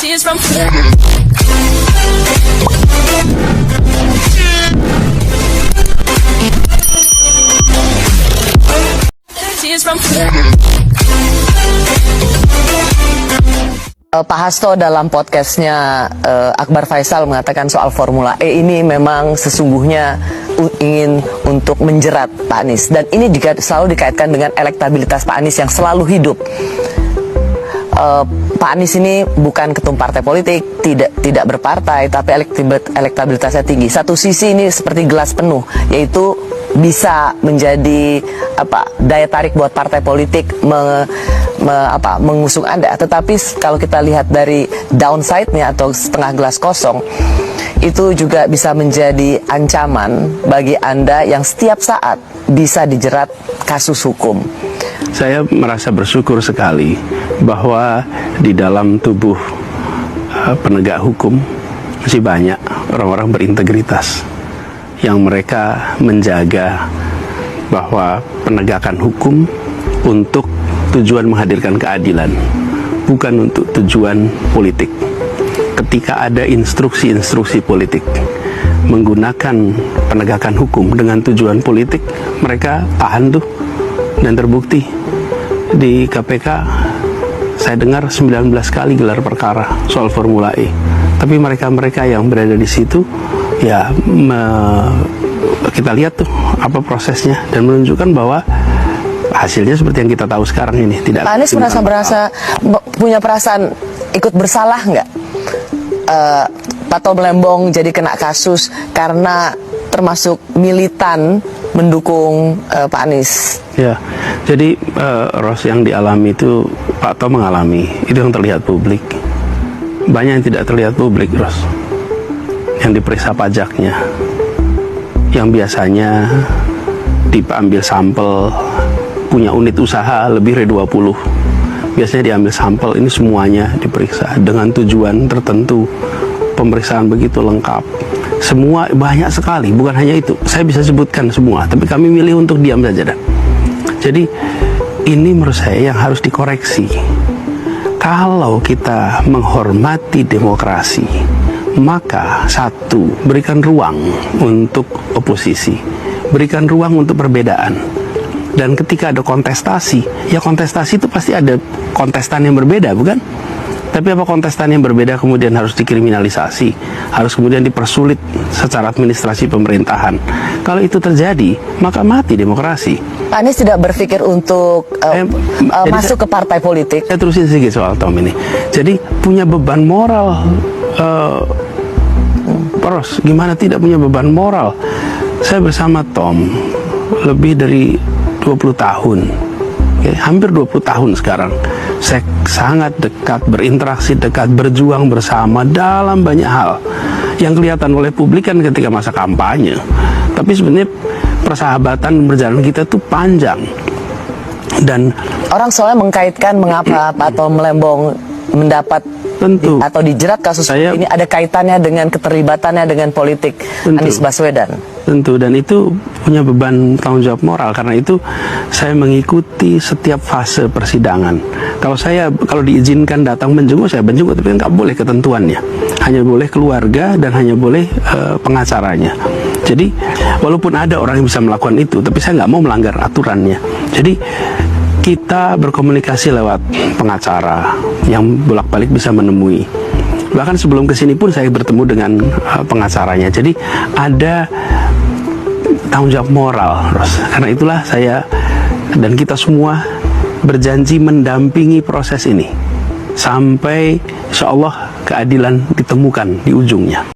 Tears from Tears from Pak Hasto dalam podcastnya Akbar Faisal mengatakan soal Formula E ini memang sesungguhnya ingin untuk menjerat Pak Anies, dan ini juga selalu dikaitkan dengan elektabilitas Pak Anies yang selalu hidup. Pak Anies ini bukan ketum partai politik, tidak berpartai, tapi elektabilitasnya tinggi. Satu sisi ini seperti gelas penuh, yaitu bisa menjadi daya tarik buat partai politik mengusung Anda. Tetapi kalau kita lihat dari downside-nya atau setengah gelas kosong, itu juga bisa menjadi ancaman bagi Anda yang setiap saat bisa dijerat kasus hukum. Saya merasa bersyukur sekali bahwa di dalam tubuh penegak hukum masih banyak orang-orang berintegritas yang mereka menjaga bahwa penegakan hukum untuk tujuan menghadirkan keadilan, bukan untuk tujuan politik. Ketika ada instruksi-instruksi politik menggunakan penegakan hukum dengan tujuan politik, mereka tahan tuh, dan terbukti di KPK saya dengar 19 kali gelar perkara soal Formula E. Tapi mereka-mereka yang berada di situ ya kita lihat tuh apa prosesnya, dan menunjukkan bahwa hasilnya seperti yang kita tahu sekarang ini. Tidak. Pak Anies punya perasaan ikut bersalah nggak? Pak Tom Lembong jadi kena kasus karena termasuk militan mendukung Pak Anies. Ya, jadi Ros, yang dialami itu Pak Tom mengalami, itu yang terlihat publik. Banyak yang tidak terlihat publik, Ros. Yang diperiksa pajaknya, yang biasanya diambil sampel, punya unit usaha lebih dari 20, biasanya diambil sampel, ini semuanya diperiksa dengan tujuan tertentu. Pemeriksaan begitu lengkap, semua banyak sekali, bukan hanya itu. Saya bisa sebutkan semua, tapi kami milih untuk diam saja dah. Jadi ini menurut saya yang harus dikoreksi. Kalau kita menghormati demokrasi, maka satu, berikan ruang untuk oposisi, berikan ruang untuk perbedaan. Dan ketika ada kontestasi, ya kontestasi itu pasti ada kontestan yang berbeda, bukan? Tapi apa kontestan yang berbeda kemudian harus dikriminalisasi, harus kemudian dipersulit secara administrasi pemerintahan? Kalau itu terjadi, maka mati demokrasi. Pak Anies tidak berpikir untuk masuk ke partai politik. Saya terusin sedikit soal Tom ini. Jadi punya beban moral, Ros, gimana tidak punya beban moral? Saya bersama Tom lebih dari 20 tahun, hampir 20 tahun sekarang. Saya sangat dekat, berinteraksi dekat, berjuang bersama dalam banyak hal yang kelihatan oleh publik kan ketika masa kampanye. Tapi sebenarnya persahabatan berjalan kita tuh panjang. Dan orang soalnya mengkaitkan mengapa Pak Tom Lembong mendapat atau dijerat kasus ini ada kaitannya dengan keterlibatannya dengan politik Anies Baswedan. Tentu, dan itu punya beban tanggung jawab moral. Karena itu saya mengikuti setiap fase persidangan. Kalau diizinkan datang menjenguk, saya menjenguk, tapi nggak boleh ketentuannya. Hanya boleh keluarga dan hanya boleh pengacaranya. Jadi walaupun ada orang yang bisa melakukan itu, tapi saya nggak mau melanggar aturannya. Jadi kita berkomunikasi lewat pengacara yang bolak-balik bisa menemui. Bahkan sebelum kesini pun saya bertemu dengan pengacaranya. Jadi ada tanggung jawab moral, Ros. Karena itulah saya dan kita semua berjanji mendampingi proses ini sampai insya Allah keadilan ditemukan di ujungnya.